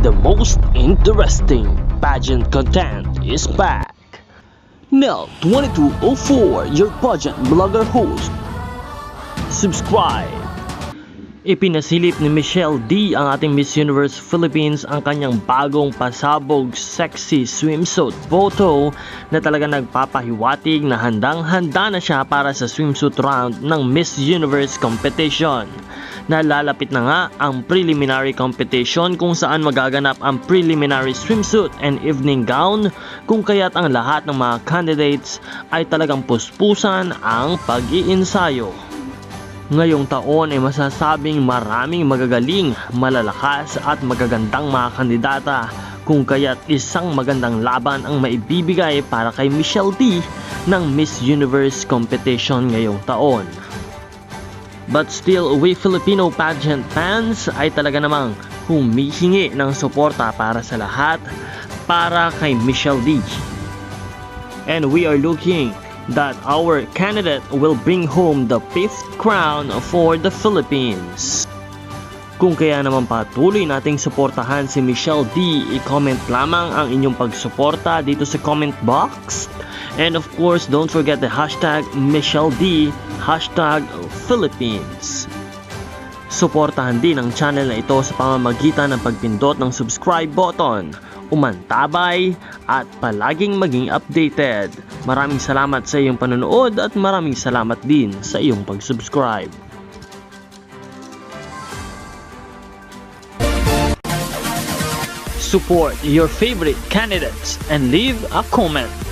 the most interesting pageant content is back. Nel 2204, your pageant blogger host. Subscribe. Ipinasilip ni Michelle D ang ating Miss Universe Philippines ang kanyang bagong pasabog sexy swimsuit photo na talaga nagpapahiwatig na handang-handa na siya para sa swimsuit round ng Miss Universe competition. Nalalapit na nga ang preliminary competition kung saan magaganap ang preliminary swimsuit and evening gown, kung kaya't ang lahat ng mga candidates ay talagang puspusan ang pag-iinsayo. Ngayong taon ay masasabing maraming magagaling, malalakas at magagandang mga kandidata, kung kaya't isang magandang laban ang maibibigay para kay Michelle D ng Miss Universe competition ngayong taon. But still, we Filipino pageant fans ay talaga namang humihingi ng suporta para sa lahat para kay Michelle D. And we are looking that our candidate will bring home the 5th crown for the Philippines. Kung kaya naman patuloy nating suportahan si Michelle D, i-comment lamang ang inyong pagsuporta dito sa comment box. And of course, don't forget the hashtag Michelle D, hashtag Philippines. Suportahan din ang channel na ito sa pamamagitan ng pagpindot ng subscribe button, umantabay at palaging maging updated. Maraming salamat sa iyong panonood at maraming salamat din sa iyong pag-subscribe. Support your favorite candidates and leave a comment.